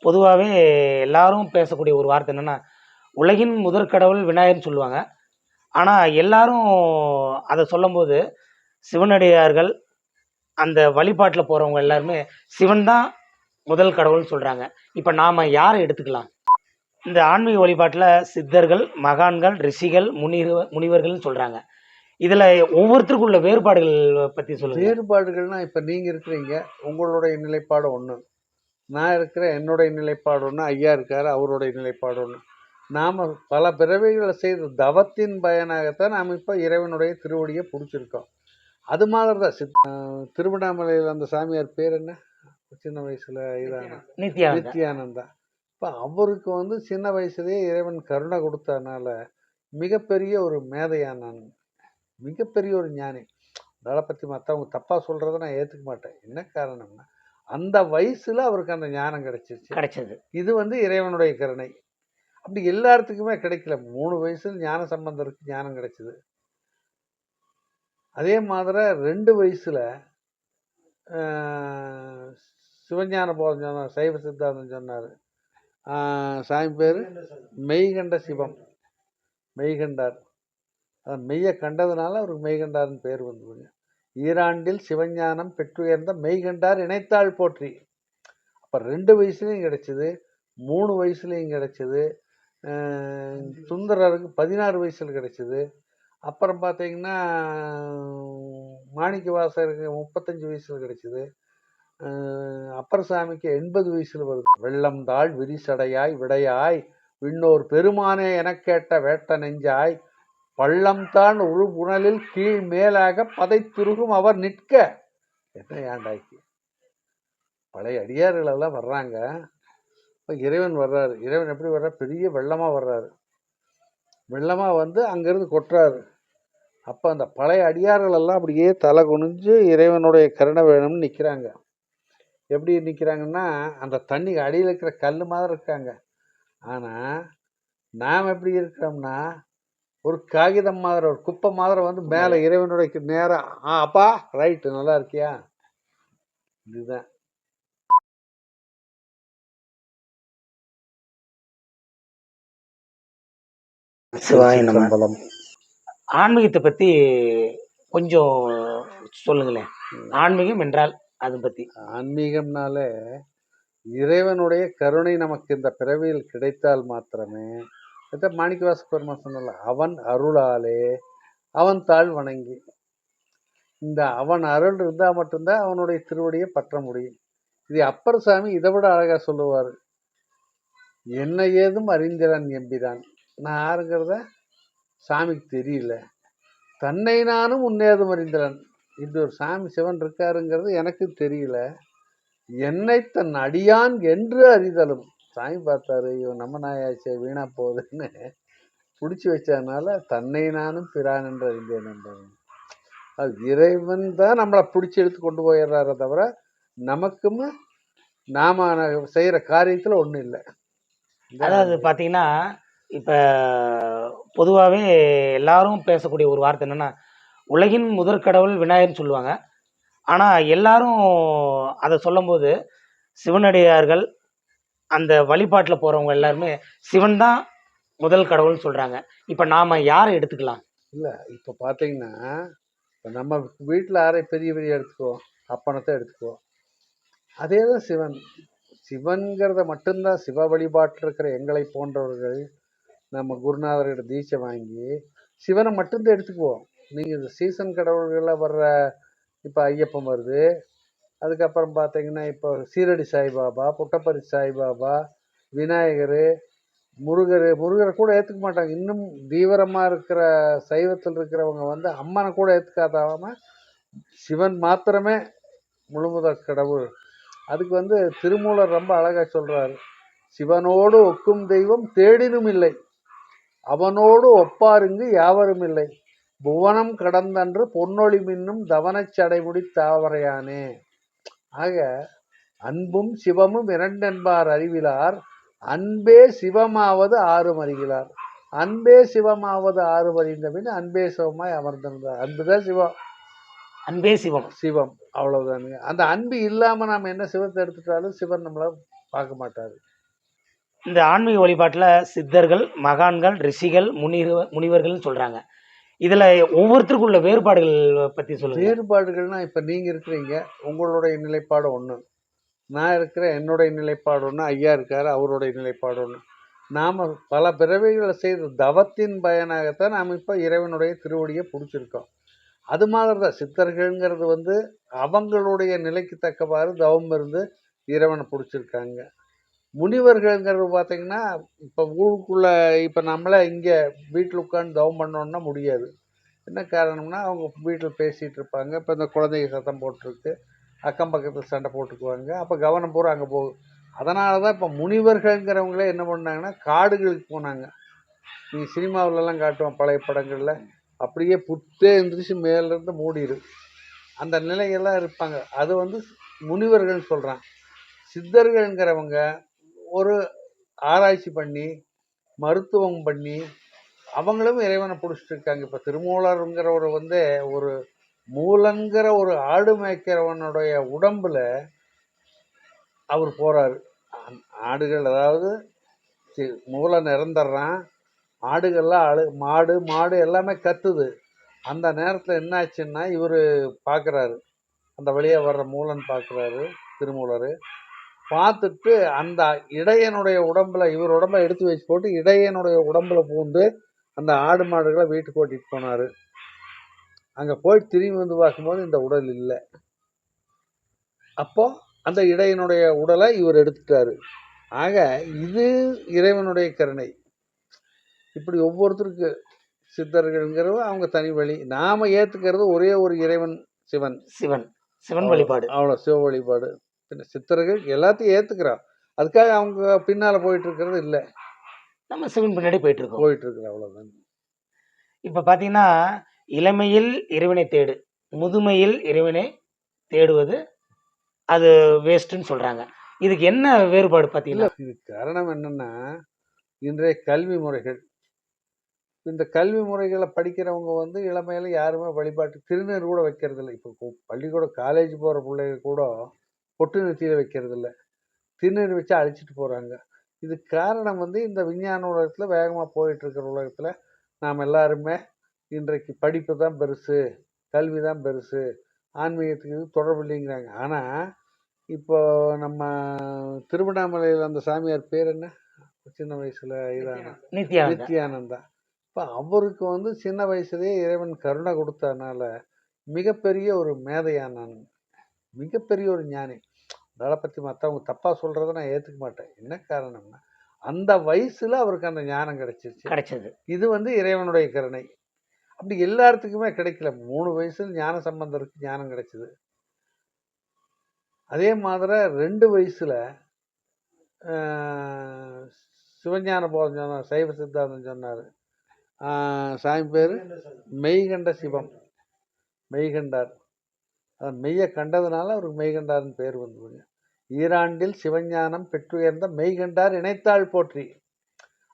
பொதுவாவே எல்லாரும் பேசக்கூடிய ஒரு வார்த்தை என்னன்னா, உலகின் முதற் கடவுள் விநாயகர்ன்னு சொல்லுவாங்க. ஆனா எல்லாரும் அத சொல்லும்போது, சிவனடியார்கள் அந்த வழிபாட்டுல போறவங்க எல்லாருமே, சிவன் தான் முதல் கடவுள்ன்னு சொல்றாங்க. இப்ப நாம யார எடுத்துக்கலாம்? இந்த ஆன்மீக வழிபாட்டுல சித்தர்கள், மகான்கள், ரிஷிகள், முனிவர்கள்ன்னு சொல்றாங்க. இதுல ஒவ்வொருத்தருக்கும் உள்ள வேறுபாடுகள் பத்தி சொல்லுங்க. வேறுபாடுகள்னா இப்ப நீங்க இருக்கிறீங்க, உங்களுடைய நிலைப்பாடு ஒண்ணு. நான் இருக்கிறேன், என்னுடைய நிலைப்பாடு ஒண்ணு. ஐயா இருக்காரு, அவருடைய நிலைப்பாடு ஒண்ணு. நாம பல பிறவிகளை செய்த தவத்தின் பயனாகத்தான் நாம இப்ப இறைவனுடைய திருவடியை பிடிச்சிருக்கோம். அது மாதிரிதான் திருவண்ணாமலையில் அந்த சாமியார் பேர் என்ன? சின்ன வயசுல இதான நித்யானந்தா. இப்ப அவருக்கு வந்து சின்ன வயசுலயே இறைவன் கருணை கொடுத்ததுனால மிகப்பெரிய ஒரு மேதையானான், மிகப்பெரிய ஒரு ஞானி. அதனால பத்தி மற்றவங்க தப்பா சொல்றதை நான் ஏத்துக்க மாட்டேன். என்ன காரணம்னா, அந்த வயசுல அவருக்கு அந்த ஞானம் கிடைச்சது. இது வந்து இறைவனுடைய கருணை. அப்படி எல்லாத்துக்குமே கிடைக்கல. 3 வயசுல ஞான சம்பந்தருக்கு ஞானம் கிடைச்சது. அதே மாதிரி 2 வயசுல சிவஞான போதம் சொன்னார், சைவ சித்தாந்தம் சொன்னார். சாமி பேரு மெய்கண்ட சிவம், மெய்கண்டார். மெய்ய கண்டதுனால அவருக்கு மெய்கண்டார்னு பேர் வந்ததுங்க. ஈராண்டில் சிவஞானம் பெற்றுயர்ந்த மெய்கண்டார் இணைத்தாள் போற்றி. அப்ப 2 வயசுலயும் கிடைச்சது, 3 வயசுலயும் கிடைச்சது. சுந்தரருக்கு 16 வயசுல கிடைச்சது. அப்புறம் பார்த்தீங்கன்னா மாணிக்க வாசகருக்கு 35 வயசுல கிடைச்சது. அப்பர் சாமிக்கு 80 வயசுல வருது. வெள்ளம் தாழ் விரிசடையாய் விடையாய் விண்ணோர் பெருமானே என கேட்ட வேட்ட நெஞ்சாய் பள்ளம் தான் உழு புனலில் கீழ் மேலாக பதைத்துருகும் அவர் நிற்க. என்ன ஏண்டாக்கி பழைய அடியார்கள் எல்லாம் வர்றாங்க. இப்போ இறைவன் வர்றாரு. இறைவன் எப்படி வர்றாரு? பெரிய வெள்ளமா வர்றாரு. வெள்ளமா வந்து அங்கிருந்து கொட்டுறாரு. அப்ப அந்த பழைய அடியார்கள் எல்லாம் அப்படியே தலை குனிஞ்சு இறைவனுடைய கருணை வேணும்னு நிக்கிறாங்க. எப்படி நிக்கிறாங்கன்னா, அந்த தண்ணி அடியில் இருக்கிற கல் மாதிரி இருக்காங்க. ஆனா நாம் எப்படி இருக்கிறோம்னா, ஒரு காகிதம் மாதிரி, ஒரு குப்பை மாதிரி வந்து மேல இறைவனுடைய நேரம். அப்பா ரைட்டு, நல்லா இருக்கியா? இதுதான். சிவாயனம்பலம். ஆன்மீகத்தை பத்தி கொஞ்சம் சொல்லுங்களேன். ஆன்மீகம் என்றால் அது பத்தி. ஆன்மீகம்னால இறைவனுடைய கருணை நமக்கு இந்த பிறவியில் கிடைத்தால் மாத்திரமே, மாணிக்கவாச பெருமாள் சொன்னல, அவன் அருளாலே அவன் தாழ் வணங்கி, இந்த அவன் அருள் இருந்தா மட்டும்தான் அவனுடைய திருவடியை பற்ற முடியும். இது அப்பர் சாமி இதை விட அழகா சொல்லுவார். என்ன ஏதும் அறிந்திறான் எம்பிரான். நான் யாருங்கிறத சாமிக்கு தெரியல, தன்னை நானும் உன்னேதும் அறிந்திறான். இந்த ஒரு சாமி சிவன் இருக்காருங்கிறது எனக்கு தெரியல, என்னை தன் அடியான் என்று அறிதலும். சாமி பார்த்தாரு, இவன் நம்ம நாயாச்சே வீணா போகுதுன்னு பிடிச்சி வச்சதுனால தன்னை நானும் பிரான் என்று அறிந்தேன் என்றான். அது இறைவன் தான் நம்மளை பிடிச்சி எடுத்து கொண்டு போயிடுறார தவிர நமக்கும் நாம செய்யற காரியத்துல ஒண்ணும் இல்லை. அதாவது பாத்தீங்கன்னா, இப்ப பொதுவாவே எல்லாரும் பேசக்கூடிய ஒரு வார்த்தை என்னன்னா, உலகின் முதற் கடவுள் விநாயகர்ன்னு சொல்லுவாங்க. ஆனா எல்லாரும் அதை சொல்லும்போது, சிவனடியார்கள் அந்த வழிபாட்டுல போறவங்க எல்லாருமே சிவன் தான் முதல் கடவுள்னு சொல்றாங்க. இப்ப நாம யாரை எடுத்துக்கலாம்? இல்ல இப்ப பாத்தீங்கன்னா, நம்ம வீட்டுல யாரை பெரிய பெரிய எடுத்துக்குவோம், அப்பனத்தை எடுத்துக்குவோம். அதேதான் சிவன். சிவன்கிறத மட்டும்தான், சிவ வழிபாட்டில் இருக்கிற எங்களை போன்றவர்கள் நம்ம குருநாதர்கிட்ட தீட்சை வாங்கி சிவனை மட்டும்தான் எடுத்துக்குவோம். நீங்க இந்த சீசன் கடவுள்கள வர்ற, இப்ப ஐயப்பன் வருது, அதுக்கப்புறம் பார்த்தீங்கன்னா இப்போ சீரடி சாய்பாபா, புட்டப்பரி சாய்பாபா, விநாயகர், முருகரை கூட ஏற்றுக்க மாட்டாங்க. இன்னும் தீவிரமா இருக்கிற சைவத்தில் இருக்கிறவங்க வந்து அம்மனை கூட ஏற்றுக்காதாம சிவன் மாத்திரமே முழுமுதற் கடவுள். அதுக்கு வந்து திருமூலர் ரொம்ப அழகா சொல்றாரு, சிவனோடு ஒக்கும் தெய்வம் தேடினும் இல்லை, அவனோடு ஒப்பாருங்கு யாவரும் இல்லை, புவனம் கடந்தன்று பொன்னொழி மின்னும் தவனச் சடைமுடி தாவரையானே. ஆக அன்பும் சிவமும் இரண்டென்பார் அறிவிலார், அன்பே சிவமாவது ஆறும் அறிகிறார். அன்பே சிவமாவது ஆறு அறிந்த பின் அன்பே சிவமாய் அமர்ந்திருந்தார். அன்புதான் சிவம், அன்பே சிவம், சிவம் அவ்வளவுதானுங்க. அந்த அன்பு இல்லாம நாம என்ன சிவத்தை எடுத்துட்டாலும் சிவன் நம்மள பார்க்க மாட்டார். இந்த ஆன்மீக வழிபாட்டுல சித்தர்கள், மகான்கள், ரிஷிகள், முனிவர்கள்னு சொல்றாங்க. இதுல ஒவ்வொருத்தருக்கும் உள்ள வேறுபாடுகள் பத்தி சொல்லுங்க. வேறுபாடுகள்னா இப்போ நீங்கள் இருக்கிறீங்க, உங்களுடைய நிலைப்பாடு ஒன்று, நான் இருக்கிறேன் என்னுடைய நிலைப்பாடு ஒன்று, ஐயா இருக்கார் அவருடைய நிலைப்பாடு ஒன்று. நாம் பல பிறவிகளை செய்த தவத்தின் பயனாகத்தான் நாம் இப்போ இறைவனுடைய திருவடியை பிடிச்சிருக்கோம். அது மாதிரி தான் சித்தர்கள்ங்கிறது வந்து அவங்களுடைய நிலைக்கு தக்கவாறு தவம் இருந்து இறைவனை பிடிச்சிருக்காங்க. முனிவர்கள்ங்கிறது பார்த்தீங்கன்னா இப்போ ஊருக்குள்ளே இப்போ நம்மளே இங்கே வீட்டில் உட்காந்து தவம் பண்ணோன்னா முடியாது. என்ன காரணம்னா அவங்க வீட்டில் பேசிகிட்டு இருப்பாங்க. இப்போ இந்த குழந்தைங்க சத்தம் போட்டிருக்கு, அக்கம் பக்கத்தில் சண்டை போட்டுக்குவாங்க, அப்போ கவனம் பூரா அங்கே போகும். அதனால தான் இப்போ முனிவர்கள்ங்கிறவங்களே என்ன பண்ணாங்கன்னா காடுகளுக்கு போனாங்க. நீங்கள் சினிமாவிலலாம் காட்டுவோம் பழைய படங்களில், அப்படியே புத்தே எந்திரிச்சு மேலேருந்து மூடிடு அந்த நிலையெல்லாம் இருப்பாங்க. அது வந்து முனிவர்கள் சொல்கிறான். சித்தர்கள்ங்கிறவங்க ஒரு ஆராய்ச்சி பண்ணி மருத்துவம் பண்ணி அவங்களும் இறைவனை பிடிச்சிட்டு இருக்காங்க. இப்போ திருமூலருங்கிறவர் வந்து ஒரு மூலங்கிற ஒரு ஆடு மேய்க்கிறவனுடைய உடம்புல அவர் போறாரு. ஆடுகள் அதாவது மூலன் இறந்துடுறான், ஆடுகள்லாம் மாடு மாடு எல்லாமே கத்துது. அந்த நேரத்தில் என்ன ஆச்சுன்னா இவர் பார்க்குறாரு, அந்த வழியாக வர்ற மூலன் பார்க்குறாரு திருமூலர். பார்த்துட்டு அந்த இடையனுடைய உடம்புல இவர் உடம்பை எடுத்து வச்சு போட்டு இடையனுடைய உடம்புல பூந்து அந்த ஆடு மாடுகளை வீட்டுக்கு ஓட்டிட்டு போனார். அங்கே போய் திரும்பி வந்து பார்க்கும்போது இந்த உடல் இல்லை. அப்போ அந்த இடையனுடைய உடலை இவர் எடுத்துட்டாரு. ஆக இது இறைவனுடைய கருணை. இப்படி ஒவ்வொருத்தருக்கு சித்தர்கள்ங்கிறது அவங்க தனி வழி. நாம ஏத்துக்கிறது ஒரே ஒரு இறைவன், சிவன். சிவன் சிவன் வழிபாடு, அவ்வளோ சிவ வழிபாடு. சித்தர்கள் எல்லாத்தையும் ஏத்துக்கிறான், அதுக்காக அவங்க பின்னால போயிட்டு இருக்கிறது இல்லை, நம்ம சிவன் பின்னாடி போயிட்டு இருக்கோம். அவ்வளவுதான். இப்ப பாத்தீங்கன்னா இளமையில் இறைவனை தேடு, முதுமையில் இறைவனை தேடுவது அது வேஸ்ட்னு சொல்றாங்க. இதுக்கு என்ன வேறுபாடு பாத்தீங்கன்னா? இதுக்கு காரணம் என்னன்னா இன்றைய கல்வி முறைகள். இந்த கல்வி முறைகளை படிக்கிறவங்க வந்து இளமையில யாருமே வழிபாட்டு திருநீர் கூட வைக்கிறது இல்லை. இப்போ பள்ளிக்கூடம் காலேஜ் போகிற பிள்ளைங்க கூட பொட்டு நெத்தியில் வைக்கிறது இல்லை, திருநீர் வச்சு அழிச்சிட்டு போகிறாங்க. இதுக்கு காரணம் வந்து இந்த விஞ்ஞான உலகத்தில் வேகமாக போயிட்டு இருக்கிற உலகத்தில் நாம் எல்லாருமே இன்றைக்கு படிப்பு தான் பெருசு, கல்வி தான் பெருசு, ஆன்மீகத்துக்கு தொடர்பு இல்லைங்கிறாங்க. ஆனால் இப்போ நம்ம திருவண்ணாமலையில் அந்த சாமியார் பேர் என்ன, சின்ன வயசுல இதான நித்யானந்தா. இப்போ அவருக்கு வந்து சின்ன வயசுலேயே இறைவன் கருணை கொடுத்ததுனால மிகப்பெரிய ஒரு மேதையானான், மிகப்பெரிய ஒரு ஞானி. அதனை பற்றி மற்றவங்க தப்பாக சொல்கிறத நான் ஏற்றுக்க மாட்டேன். என்ன காரணம்னா அந்த வயசில் அவருக்கு அந்த ஞானம் கிடைச்சது. இது வந்து இறைவனுடைய கருணை. அப்படி எல்லாத்துக்குமே கிடைக்கல. 3 வயசில் ஞான சம்பந்தருக்கு ஞானம் கிடைச்சது. அதே மாதிரி 2 வயசில் சிவஞான போதம் சொன்னார், சைவ சித்தாந்தம் சொன்னார். சாமி பேர் மெய்கண்ட சிவம், மெய்கண்டார். அதன் மெய்யை கண்டதுனால அவருக்கு மெய்கண்டார்னு பேர் வந்துருங்க. ஈராண்டில் சிவஞானம் பெற்றுயர்ந்த மெய்கண்டார் இணைத்தாள் போற்றி.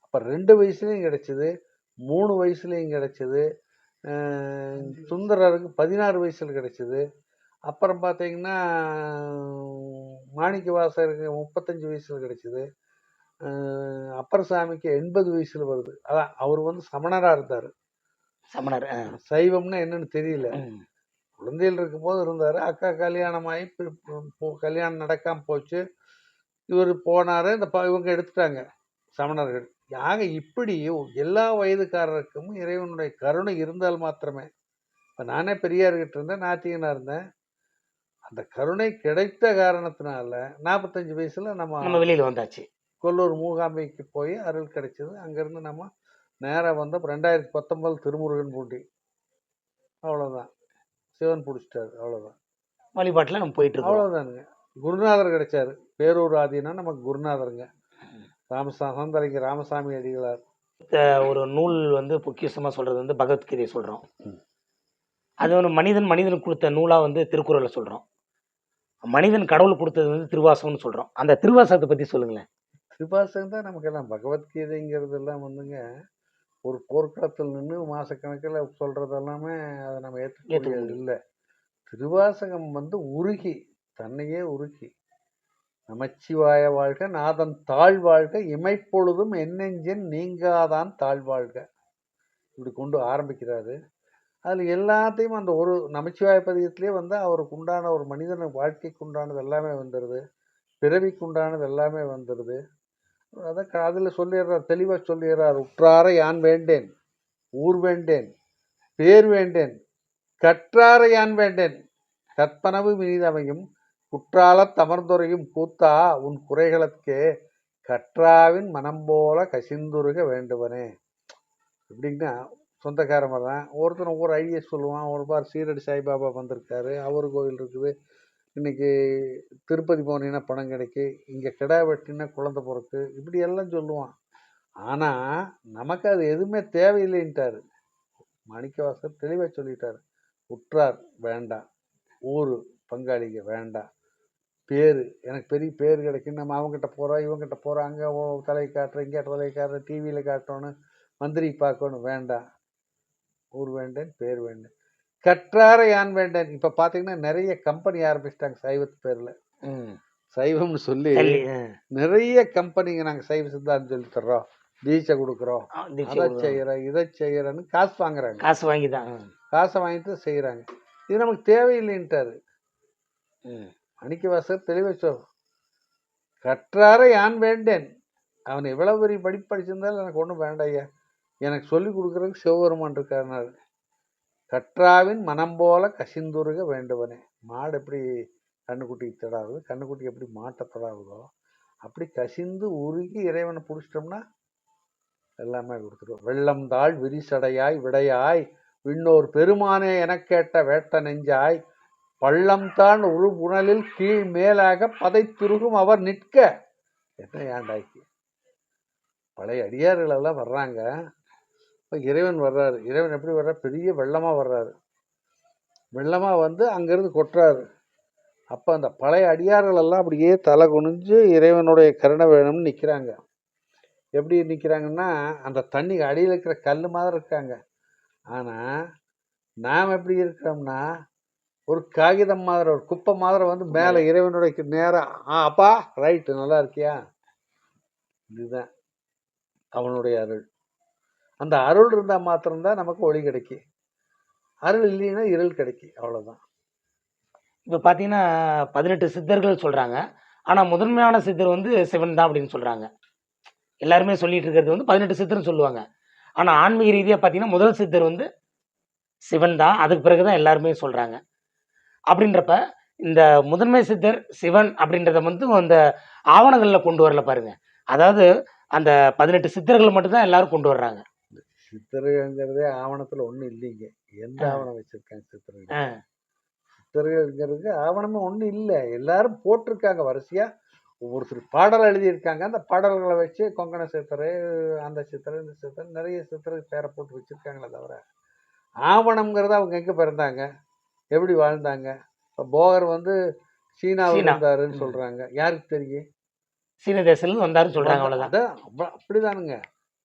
அப்போ 2 வயசுலையும் கிடைச்சிது, 3 வயசுலையும் கிடைச்சிது. சுந்தரருக்கு 16 வயசில் கிடைச்சிது. அப்புறம் பார்த்தீங்கன்னா மாணிக்க வாசகருக்கு 35 வயசில் கிடைச்சிது. அப்பர் சாமிக்கு 80 வயசில் வருது. அதான் அவர் வந்து சமணராக இருந்தார். சமணர் சைவம்னா என்னன்னு தெரியல, குழந்தைகள் இருக்கும்போது இருந்தார். அக்கா கல்யாணமாகி கல்யாணம் நடக்காமல் போச்சு, இவர் போனார். இவங்க எடுத்துட்டாங்க சமணர்கள். ஆக இப்படி எல்லா வயதுக்காரருக்கும் இறைவனுடைய கருணை இருந்தால் மாத்திரமே. இப்போ நானே பெரியார்கிட்ட இருந்தேன், நாத்திகனாக இருந்தேன். அந்த கருணை கிடைத்த காரணத்தினால 45 வயசுல நம்ம வெளியில் வந்தாச்சு. கொல்லூர் மூகாம்பிக்கு போய் அருள் கிடைச்சது. அங்கேருந்து நம்ம நேராக வந்தோம். 2019 திருமுருகன் பூண்டி. அவ்வளோதான், சிவன் பிடிச்சிட்டாரு. அவ்வளோதான், வழிபாட்டில் நம்ம போயிட்டு இருக்கோம். அவ்வளோதானுங்க. குருநாதர் கிடைச்சாரு. பேரூர் ஆதினா நமக்கு குருநாதருங்க சந்தலைக்கு ராமசாமி அடிகளார். ஒரு நூல் வந்து பொக்கிஷமாக சொல்கிறது வந்து பகவத்கீதையை சொல்கிறோம். அது ஒரு மனிதனுக்கு கொடுத்த நூலாக வந்து திருக்குறளை சொல்கிறோம். மனிதன் கடவுள் கொடுத்தது வந்து திருவாசகம்னு சொல்கிறோம். அந்த திருவாசகத்தை பற்றி சொல்லுங்களேன். திருவாசகம் தான் நமக்கு எல்லாம். பகவத்கீதைங்கிறது எல்லாம் வந்துங்க ஒரு போர்க்களத்தில் நின்று மாசக்கணக்கில் சொல்கிறது எல்லாமே அதை நம்ம ஏற்றுக்க இல்லை. திருவாசகம் வந்து உருகி, தன்னையே உருகி நமச்சிவாய வாழ்க, நாதன் தாழ் வாழ்க, இமைப்பொழுதும் என்னெஞ்சின் நீங்காதான் தாழ் வாழ்க. இப்படி கொண்டு ஆரம்பிக்கிறாரு. அதில் எல்லாத்தையும் அந்த ஒரு நமச்சிவாய பதிகத்திலே வந்து அவருக்கு உண்டான ஒரு மனிதன் வாழ்க்கைக்கு உண்டானது எல்லாமே வந்துடுது, பிறவிக்கு உண்டானது எல்லாமே வந்துடுது. அதை அதில் சொல்லிடுறார், தெளிவாக சொல்லிடுறார். உற்றாரை யான் வேண்டேன், ஊர் வேண்டேன், பேர் வேண்டேன், கற்றாரை யான் வேண்டேன், கற்பனவு வினிதமையும் குற்றாலத் தமர்ந்துரையும் கூத்தா உன் குறைகளுக்கே கற்றாவின் மனம் போல கசிந்துருக வேண்டுவனே. எப்படின்னா சொந்தக்காரமாக தான் ஒருத்தன் ஒவ்வொரு ஐடியா சொல்லுவான். ஒரு பார் சீரடி சாய்பாபா வந்திருக்காரு, அவர் கோயில் இருக்குது, இன்னைக்கு திருப்பதி போனீங்கன்னா பணம் கிடைக்கு, இங்கே கிடா வெட்டினா குழந்தை பிறக்கு, இப்படி எல்லாம் சொல்லுவான். ஆனால் நமக்கு அது எதுவுமே தேவையில்லைன்ட்டாரு. மாணிக்கவாசகர் தெளிவாக சொல்லிட்டாரு. உற்றார் வேண்டாம், ஊர் பங்காளிங்க வேண்டாம், பேர் எனக்கு பெரிய பேர் கிடைக்கும், நம்ம அவங்ககிட்ட போகிறோம் இவங்ககிட்ட போகிறோம், அங்கே தலையை காட்டுறோம் இங்கே தலையை காட்டுறோம், டிவியில் காட்டணும், மந்திரி பார்க்கணும், வேண்டாம். ஊர் வேண்டேன், பேர் வேண்டேன், கற்றாரை யான் வேண்டேன். இப்போ பார்த்தீங்கன்னா நிறைய கம்பெனி ஆரம்பிச்சிட்டாங்க சைவத்து பேரில். சைவம்னு சொல்லி நிறைய கம்பெனிங்க நாங்கள் சைவ சித்தாந்தம் சொல்லி தர்றோம், தீட்சை கொடுக்குறோம், அதை செய்கிறோம் இதை செய்கிறோன்னு காசு வாங்குறாங்க. காசு வாங்கி தான் காசை வாங்கிட்டு செய்கிறாங்க. இது நமக்கு தேவையில்லைன்ட்டாரு மாணிக்கவாசகர் தெளிவாக சொல். கற்றாரை யான் வேண்டேன். அவன் எவ்வளவு பெரிய படிப்பு படிச்சிருந்தாலும் எனக்கு ஒன்றும் வேண்டாம் ஐயா, எனக்கு சொல்லி கொடுக்குறதுக்கு சிவபெருமான் இருக்காருனாரு. கற்றாவின் மனம் போல கசிந்துருக வேண்டுவனே. மாடு எப்படி கண்ணுக்குட்டி தடாவுது, கண்ணுக்குட்டி எப்படி மாட்டை தடாவுதோ, அப்படி கசிந்து உருகி இறைவனை பிடிச்சிட்டோம்னா எல்லாமே கொடுத்துருவோம். வெள்ளம் தாழ் விரிசடையாய் விடையாய் விண்ணோர் பெருமானே எனக் கேட்ட வேட்ட நெஞ்சாய் பள்ளம் தான் உரு புனலில் கீழ் மேலாக பதைத்துருகும் அவர் நிற்க. என்ன ஏண்டாக்கி பழைய அடியார்கள் எல்லாம் வர்றாங்க. இப்போ இறைவன் வர்றாரு. இறைவன் எப்படி வர்றாரு? பெரிய வெள்ளமாக வர்றாரு. வெள்ளமாக வந்து அங்கேருந்து கொட்டுறாரு. அப்போ அந்த பழைய அடியார்கள் எல்லாம் அப்படியே தலை குனிஞ்சு இறைவனுடைய கருணை வேணும்னு நிற்கிறாங்க. எப்படி நிற்கிறாங்கன்னா அந்த தண்ணி அடியில் இருக்கிற கல் மாதிரி இருக்காங்க. ஆனால் நாம் எப்படி இருக்கிறோம்னா ஒரு காகிதம் மாதிரி, ஒரு குப்பை மாதிரி வந்து மேலே இறைவனுடைய நேராக அப்பா ரைட்டு நல்லா இருக்கியா, இதுதான் அவனுடைய அருள். அந்த அருள் இருந்தால் மாத்திரம்தான் நமக்கு ஒளி கிடைக்கும். அருள் இல்லைன்னா இருள் கிடைக்கும், அவ்வளோதான். இப்போ பார்த்தீங்கன்னா 18 சித்தர்கள் சொல்கிறாங்க. ஆனால் முதன்மையான சித்தர் வந்து சிவன் தான் அப்படின்னு சொல்கிறாங்க. எல்லாருமே சொல்லிட்டு இருக்கிறது வந்து 18 சித்தர்னு சொல்லுவாங்க. ஆனால் ஆன்மீக ரீதியாக பார்த்தீங்கன்னா முதல் சித்தர் வந்து சிவன் தான். அதுக்கு பிறகு தான் எல்லாருமே சொல்கிறாங்க. அப்படின்றப்ப இந்த முதன்மை சித்தர் சிவன் அப்படின்றத வந்து அந்த ஆவணங்களில் கொண்டு வரல பாருங்க. அதாவது அந்த 18 சித்தர்கள் மட்டும்தான் எல்லாரும் கொண்டு வர்றாங்க. சித்தர்கள்ங்கிறதே ஆவணத்தில் ஒன்றும் இல்லைங்க. எந்த ஆவணம் வச்சிருக்காங்க சித்தர்கள்? சித்தர்கள்ங்கிறது ஆவணமே ஒன்றும் இல்லை. எல்லாரும் போட்டிருக்காங்க வரிசையா, ஒவ்வொருத்தர் பாடல் எழுதியிருக்காங்க. அந்த பாடல்களை வச்சு கொங்கண சித்தர், அந்த சித்தர், இந்த சித்தர், நிறைய சித்தர் பேரை போட்டு வச்சிருக்காங்களே தவிர ஆவணம்ங்கிறத அவங்க எங்கே பிறந்தாங்க, எப்படி வாழ்ந்தாங்க? இப்போ போகர் வந்து சீனாவில் இருந்தாருன்னு சொல்றாங்க. யாருக்கு தெரியும்? சீன தேசத்துல வந்தாருன்னு சொல்றாங்க, அவ்வளவுதான். அதான் அப்படிதானுங்க.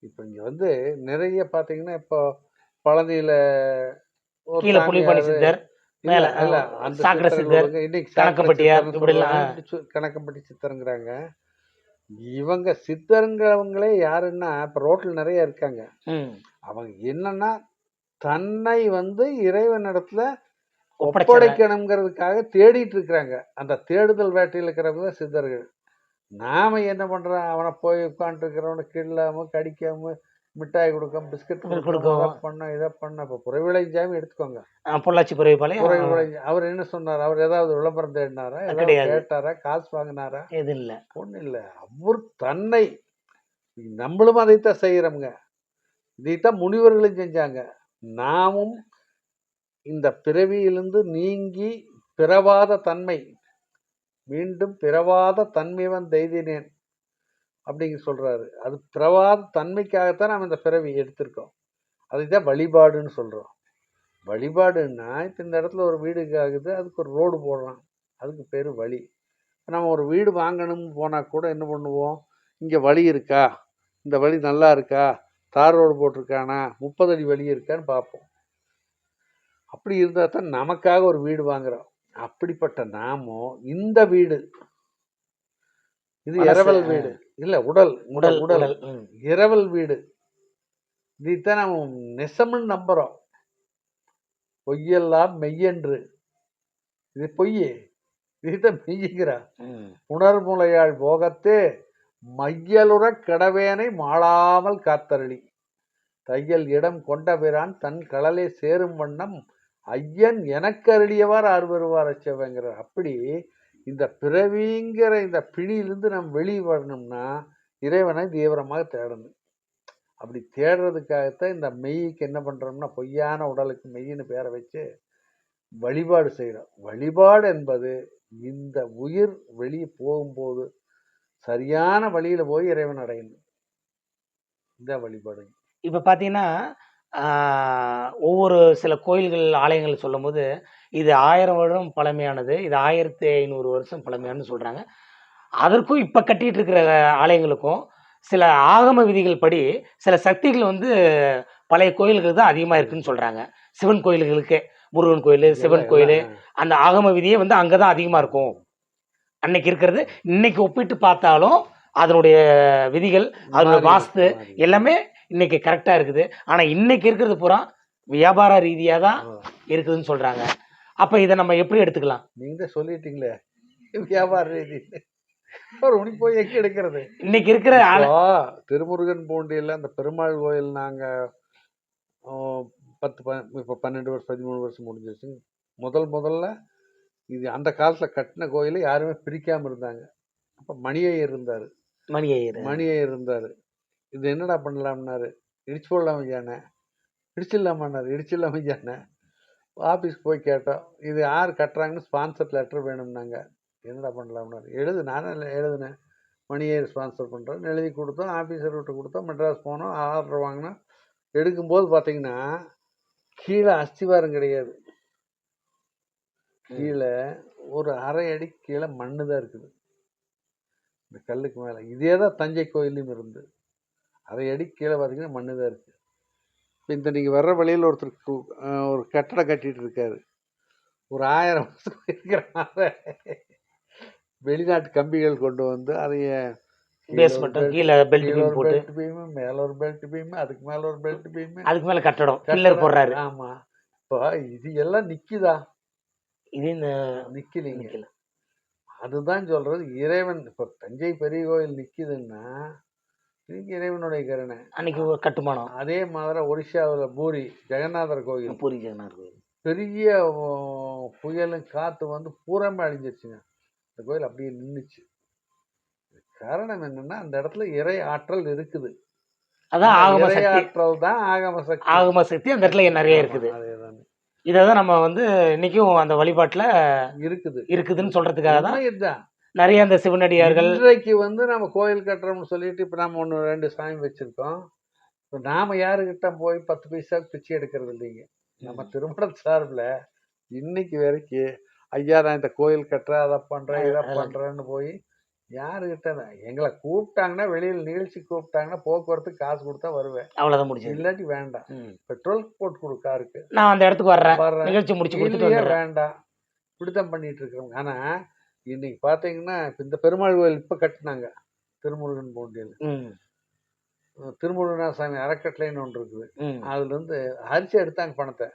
இப்போ இங்க வந்து நிறைய பாத்தீங்கன்னா இப்போ பழனியில ஒரு கீழே புலிப்பாணி சித்தர், மேல அந்த சாக்கடை சித்தர், இன்னைக்கு கணக்கம்பட்டியார், இப்படி கணக்கம்பட்டி சித்தருங்கிறாங்க. இவங்க சித்தருங்கிறவங்களே யாருன்னா இப்ப ரோட்ல நிறைய இருக்காங்க. அவங்க என்னன்னா தன்னை வந்து இறைவனிடத்துல ஒப்படைக்கணுங்கிறதுக்காக தேடிட்டு இருக்கிறாங்க. அந்த தேடுதல் வேட்டையில் இருக்கிறவங்க சித்தர்கள். நாம என்ன பண்றோம்? அவனை போய் உட்காந்துட்டு இருக்கிறவனை கிள்ளாம கடிக்காம மிட்டாய் கொடுக்காம பிஸ்கட் கொடுக்காம பண்ண இதை பண்ண. இப்போ புறவிளைஞ்சாமி எடுத்துக்கோங்க, பொள்ளாச்சி புறவிளைஞ்சு அவர் என்ன சொன்னார்? அவர் ஏதாவது விளம்பரம் தேடினாரா? ஏதாவது கேட்டாரா? காசு வாங்கினாரா? எது இல்லை, ஒன்றும் இல்லை. அவர் தன்னை, நம்மளும் அதைத்தான் செய்யறோம்ங்க. இதைத்தான் முனிவர்களும் செஞ்சாங்க. நாமும் இந்த பிறவியிலிருந்து நீங்கி பிறவாத தன்மை, மீண்டும் பிறவாத தன்மைவன் தெய்தினேன் அப்படிங்க சொல்றாரு. அது பிறவாத தன்மைக்காகத்தான் நாம் இந்த பிறவி எடுத்திருக்கோம். அதுதான் வழிபாடுன்னு சொல்றோம். வழிபாடுன்னா இப்போ இந்த இடத்துல ஒரு வீடு ஆகுது, அதுக்கு ஒரு ரோடு போடுறான், அதுக்கு பேர் வழி. நம்ம ஒரு வீடு வாங்கணும்னு போனால் கூட என்ன பண்ணுவோம்? இங்கே வழி இருக்கா, இந்த வழி நல்லா இருக்கா, தார் ரோடு போட்டிருக்கானா, 30 அடி வழி இருக்கான்னு பார்ப்போம். அப்படி இருந்தால் தான் நமக்காக ஒரு வீடு வாங்குறோம். அப்படிப்பட்ட நாமோ இந்த வீடு இது மனசு, இரவல் வீடு. இல்ல உடல் உடல் உடல் உடல். இரவல் வீடு. இதைத்தான் நம்ம நெசம்னு நம்புறோம். பொய்யெல்லாம் மெய்யென்று. இது பொய்யே. இதைத்தான் மெய்யுங்கிறா. புணர்முலையாள் போகத்தே மையலுறக் கடவேனை மாளாமல் காத்தருளி தையல் இடம் கொண்டபிரான் தன் கடலை சேரும் வண்ணம் ஐயன் எனக்கு அருளியவார் ஆர்வருவார் அச்சவங்கிறார். அப்படி இந்த பிறவிங்கிற இந்த பிணியிலிருந்து நம்ம வெளியே வரணும்னா இறைவனை தீவிரமாக தேடணும். அப்படி தேடுறதுக்காகத்தான் இந்த மெய்க்கு என்ன பண்றோம்னா பொய்யான உடலுக்கு மெய்யின்னு பேரை வச்சு வழிபாடு செய்கிறோம். வழிபாடு என்பது இந்த உயிர் வெளியே போகும்போது சரியான வழியில போய் இறைவன் அடையணும். இந்த வழிபாடு. இப்ப பார்த்தீங்கன்னா, ஒவ்வொரு சில கோயில்கள், ஆலயங்கள் சொல்லும்போது, இது 1000 வருடம் பழமையானது. இது 1500 வருஷம் பழமையானதுன்னு சொல்றாங்க. அதற்கும் இப்ப கட்டிட்டு இருக்கிற ஆலயங்களுக்கும், சில ஆகம விதிகள் படி, சில சக்திகள் வந்து பழைய கோயில்களுக்கு தான் அதிகமா இருக்குன்னு சொல்றாங்க. சிவன் கோயில்களுக்கே. முருகன் கோயிலு, சிவன் கோயிலு, அந்த ஆகம விதியே வந்து அங்க தான் அதிகமா இருக்கும். அன்னைக்கு இருக்கிறது, இன்னைக்கு ஒப்பிட்டு பார்த்தாலும், அதனுடைய விதிகள், அதனுடைய வாஸ்து எல்லாமே இன்னைக்கு கரெக்டா இருக்குது. ஆனா இன்னைக்கு இருக்கிறது பூரா வியாபார ரீதியா தான் இருக்குதுன்னு சொல்றாங்க. அப்ப இதை நம்ம எப்படி எடுத்துக்கலாம்? நீங்க சொல்லிட்டீங்களே வியாபார ரீதி. உனி போய் எங்க எடுக்கிறது? இன்னைக்கு இருக்கிற திருமுருகன் பூண்டியில அந்த பெருமாள் கோயில் நாங்க 10 இப்போ 12 வருஷம் 13 வருஷம் முடிஞ்சிருச்சு. முதல்ல இது அந்த காலத்துல கட்டின கோயில யாருமே பிரிக்காம இருந்தாங்க. அப்ப மணியையர் இருந்தாரு. மணியையர் இருந்தாரு. இது என்னடா பண்ணலாம்னாரு. இடிச்சு போடலாம் ஐயானே. இடிச்சிடலாமான்னாரு. இடிச்சிடலாம் ஐயானே. ஆஃபீஸ்க்கு போய் கேட்டோம். இது யார் கட்டுறாங்கன்னு ஸ்பான்சர் லெட்டர் வேணும்னாங்க. என்னடா பண்ணலாம்னாரு. நானே எழுதுனேன். மணியையர் ஸ்பான்சர் பண்ணுறோம் எழுதி கொடுத்தோம். ஆஃபீஸர் விட்டு கொடுத்தோம். மெட்ராஸ் போனோம். ஆர்டர் வாங்கினோம். எடுக்கும்போது பார்த்தீங்கன்னா கீழே அஸ்திவாரம் கிடையாது. கீழே ஒரு அரை அடி கீழே மண்ணு தான் இருக்குது. இந்த கல்லுக்கு மேலே இதே தான் தஞ்சை கோயிலும் இருந்து அரை அடி கீழே பார்த்தீங்கன்னா மண்ணு தான் இருக்கு. இப்போ இந்த நீங்கள் வர்ற வழியில் ஒருத்தருக்கு ஒரு கட்டடம் கட்டிட்டு இருக்காரு. ஒரு 1000 வருஷம் இருக்கிற வெளிநாட்டு கம்பிகள் கொண்டு வந்து அதைய பெல்ட் பீம், மேல ஒரு பெல்ட் பீம், அதுக்கு மேல ஒரு பெல்ட் பீம், அதுக்கு மேல கட்டடம் பில்லர் போடுறாரு. ஆமா. இப்போ இது எல்லாம் நிக்குதா? இது நிக்கல. அதுதான் சொல்றது இறைவன். இப்ப தஞ்சை பெரிய கோயில் நிக்குதுன்னா இறைவனுடைய கருணை. அன்னைக்கு ஒரு கட்டுமானம். அதே மாதிரி ஒரிஷாவில் பூரி ஜெகநாதர் கோயில். பெரிய புயலும் காத்து வந்து பூராமே அழிஞ்சிருச்சுங்க. இந்த கோயில் அப்படியே நின்றுச்சு. காரணம் என்னன்னா அந்த இடத்துல இறை ஆற்றல் இருக்குது. அதான் ஆற்றல் தான் ஆகம சக்தி அந்த இடத்துல நிறைய இருக்குது. அதேதான். இதான் நம்ம வந்து இன்னைக்கும் அந்த வழிபாட்டுல இருக்குதுன்னு சொல்றதுக்காக தான் இதுதான் நிறைய அந்த சிவனடியார்கள். இன்றைக்கு வந்து நம்ம கோயில் கட்டுறோம்னு சொல்லிட்டு இப்ப நாம 1-2 சாமி வச்சிருக்கோம். இப்போ நாம யாருக்கிட்ட போய் 10 பைசா பிச்சை எடுக்கிறது இல்லைங்க. நம்ம திருமண சார்பில் இன்னைக்கு வரைக்கும் ஐயா நான் இந்த கோயில் கட்டுறேன், அதை பண்றேன், இதை பண்றேன்னு போய் யாருக்கிட்ட எங்களை கூப்பிட்டாங்கன்னா வெளியில் நிகழ்ச்சி கூப்பிட்டாங்கன்னா போக்குவரத்துக்கு காசு கொடுத்தா வருவேன். அவ்வளவுதான் முடிஞ்சு. இல்லாட்டி வேண்டாம். பெட்ரோல் போட்டு கொடு காருக்கு. நான் அந்த இடத்துக்கு வர்றேன். நிகழ்ச்சி முடிச்சு வேண்டாம். இப்படித்தான் பண்ணிட்டு இருக்கிறோம். ஆனா இன்னைக்கு பாத்தீங்கன்னா இந்த பெருமாள் கோயில் இப்ப கட்டினாங்க திருமுருகன் பூண்டியில். திருமுருகனாசாமி அறக்கட்டளைன்னு ஒன்று இருக்குது. அதுல இருந்து அரிசி எடுத்தாங்க பணத்தை.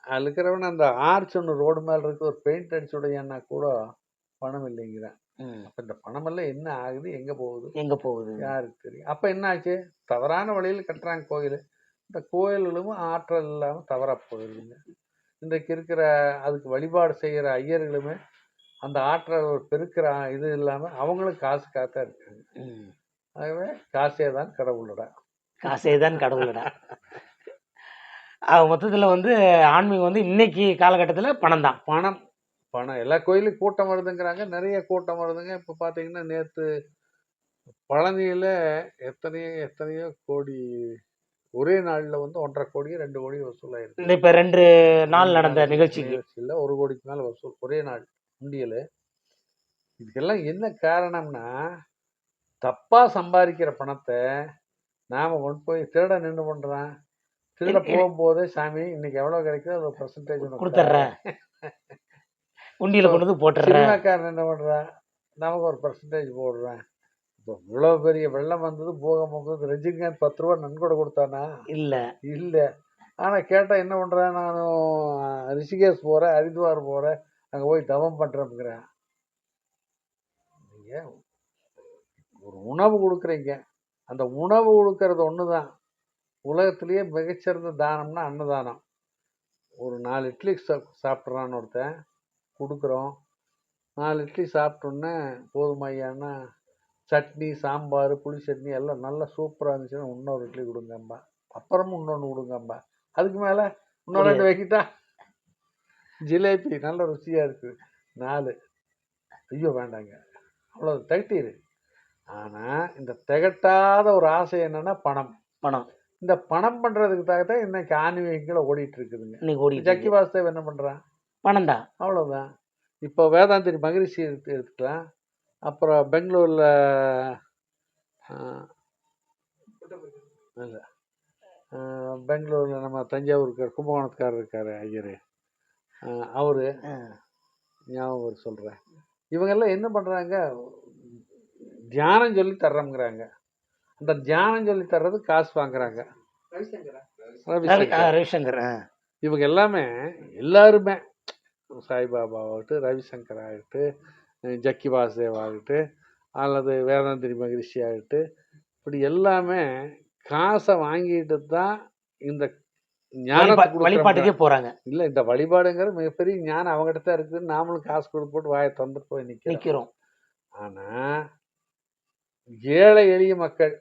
அதுல இருக்கிறவன அந்த ஆர்ச் ஒன்று ரோடு மேல இருக்கு, ஒரு பெயிண்ட் அடிச்சு உடையன்னா கூட பணம் இல்லைங்கிறேன். அப்ப இந்த பணம் எல்லாம் என்ன ஆகுது, எங்க போகுது யாருக்கு தெரியும். அப்ப என்ன ஆச்சு, தவறான வழியில கட்டுறாங்க கோயில். இந்த கோயில்களும் ஆற்றல் இல்லாம தவறா போயிருதுங்க. இன்றைக்கு இருக்கிற அதுக்கு வழிபாடு செய்யற ஐயர்களுமே அந்த ஆற்றல் பெருக்கிற இது இல்லாம அவங்களும் காசு காத்தா இருக்காங்க. ஆகவே காசே தான் கடவுளடா. மொத்தத்துல வந்து ஆன்மீகம் வந்து இன்னைக்கு காலகட்டத்துல பணம் தான். பணம் எல்லா கோயிலும் கூட்டம் வருதுங்கிறாங்க. நிறைய கூட்டம் வருதுங்க. இப்ப பாத்தீங்கன்னா நேத்து பழனியில எத்தனையோ கோடி ஒரே நாள்ல வந்து 1.5 கோடி 2 கோடி வசூலாயிருக்கு. இப்ப 2 நாள் நடந்த நிகழ்ச்சிக்கு 1 கோடிக்கு மேல வசூல் ஒரே நாள் உண்டியல். இதுக்கெல்லாம் என்ன காரணம்னா தப்பா சம்பாதிக்கிற பணத்தை நாம கொண்டு போய் திருட நின்று பண்றான். திருட போகும்போதே சாமி இன்னைக்கு எவ்வளவு கிடைக்குதோ அது பெர்சன்டேஜ் கொடுத்துட்றேன், உண்டியல கொண்டு வந்து போட்டுறேன். சினிமாக்காரன் என்ன பண்றான், நமக்கு ஒரு பர்சன்டேஜ் போடுறேன். இப்போ இவ்வளோ பெரிய வெள்ளம் வந்தது, பூகம்பம் வந்தது, ரஜினிகாந்த் 10 ரூபா நன்கொடை கொடுத்தானா? இல்ல. இல்ல. ஆனா கேட்டா என்ன பண்றேன், நானும் ரிஷிகேஷ் போறேன், ஹரித்வார் போறேன், அங்க போய் தவம் பண்றேன்ங்கிறேன். நீங்க ஒரு உணவு கொடுக்குறீங்க, அந்த உணவு கொடுக்கறது ஒண்ணுதான். உலகத்திலேயே மிகச்சிறந்த தானம்னா அன்னதானம். ஒரு 4 இட்லி சாப்பிட்றான்னு ஒருத்தன், கொடுக்குறோம். 4 இட்லி சாப்பிட்டோன்னே போதுமா ஐயான்னா, சட்னி, சாம்பார், புளி சட்னி எல்லாம் நல்லா சூப்பரா இருந்துச்சுன்னா இன்னொரு இட்லி கொடுங்கம்பா. அப்புறமும் இன்னொன்று கொடுங்கம்பா. அதுக்கு மேல இன்னொரு 2 வைக்கிட்டா? ஜிலேபி நல்ல ருசியா இருக்கு, 4. ஐயோ வேண்டாங்க, அவ்வளவு திகட்டிரு. ஆனா இந்த திகட்டாத ஒரு ஆசை என்னன்னா பணம். பணம். இந்த பணம் பண்றதுக்காக தான் இன்னைக்கு ஆன்மீகங்களை ஓடிட்டு இருக்குதுங்க. இன்னைக்கு ஓடிட்டு ஜக்கி இருக்கு. வாசுதேவ் என்ன பண்றான்? பணம் தான். அவ்வளவுதான். இப்போ வேதாந்திரி மகரிஷி எடுத்துக்கலாம். அப்புறம் பெங்களூர்ல இல்ல, பெங்களூர்ல நம்ம தஞ்சாவூருக்கு கும்பகோணத்துக்காரர் இருக்காரு ஐயரு, அவரு ஞாபகம் சொல்றேன். இவங்க எல்லாம் என்ன பண்றாங்க, தியானம் சொல்லி தர்றோங்கிறாங்க. அந்த தியானம் சொல்லி தர்றது காசு வாங்குறாங்க. ரவிசங்கர். இவங்க எல்லாமே எல்லாருமே சாய்பாபா ஆகட்டும், ரவிசங்கர் ஆகட்டும், ஜக்கி வாசுதேவ் ஆகட்டும், அல்லது வேதாந்திரி மகரிஷி ஆகட்டும், இப்படி எல்லாமே காசை வாங்கிட்டு தான் இந்த வழிபாட்டுக்கே போறாங்க. இல்ல, இந்த வழிபாடுங்கிற மிகப்பெரிய ஞானம் அவங்ககிட்ட தான் இருக்குது. நாமளும் காசு கொடுத்து போட்டு வாயை தந்துட்டு போய் நிக்கிறோம். ஆனா ஏழை எளிய மக்கள்,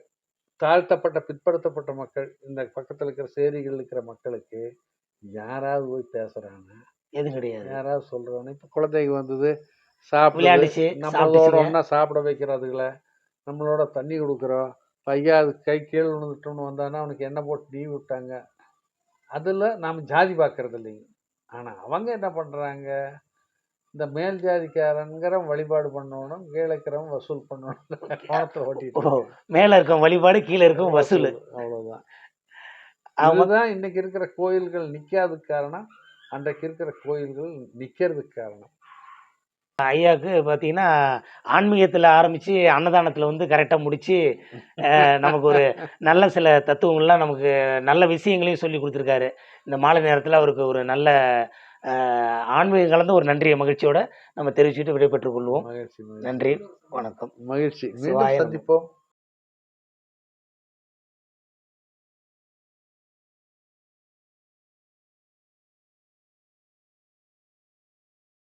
தாழ்த்தப்பட்ட பிற்படுத்தப்பட்ட மக்கள், இந்த பக்கத்துல இருக்கிற சேரிகள் இருக்கிற மக்களுக்கு யாராவது போய் பேசுறாங்க? எதுவும் கிடையாது. யாராவது சொல்றாங்க? இப்ப குழந்தைங்க வந்தது சாப்பிடுது, நம்மளோட ஒன்னா சாப்பிட வைக்கிறதுல, நம்மளோட தண்ணி கொடுக்குறோம். பையா அது கை கீழே விழுந்துட்டோம்னு வந்தானா அவனுக்கு என்ன போட்டு நீ விட்டாங்க. அதுல நாம ஜாதி பார்க்கறது இல்லைங்க. ஆனா அவங்க என்ன பண்றாங்க, இந்த மேல் ஜாதிக்காரங்கிற வழிபாடு பண்ணணும், கீழே இருக்கிறவன் வசூல் பண்ணணும், பணத்தை ஓட்டிட்டு மேல இருக்க வழிபாடு, கீழே இருக்கும் வசூல். அவ்வளவுதான். அதுதான் இன்னைக்கு இருக்கிற கோயில்கள் நிக்காததுக்கு காரணம், அன்றைக்கு இருக்கிற கோயில்கள் நிக்கிறதுக்கு காரணம். ஐயாவுக்கு பார்த்தீங்கன்னா ஆன்மீகத்தில் ஆரம்பித்து அன்னதானத்தில் வந்து கரெக்டாக முடித்து நமக்கு ஒரு நல்ல சில தத்துவங்கள்லாம், நமக்கு நல்ல விஷயங்களையும் சொல்லி கொடுத்துருக்காரு. இந்த மாலை நேரத்தில் அவருக்கு ஒரு நல்ல ஆன்மீகம் கலந்த ஒரு நன்றியை மகிழ்ச்சியோட நம்ம தெரிவிச்சுட்டு விடைபெற்றுக் கொள்வோம். மகிழ்ச்சி. நன்றி, வணக்கம். மகிழ்ச்சி. மீண்டும் சந்திப்போம்.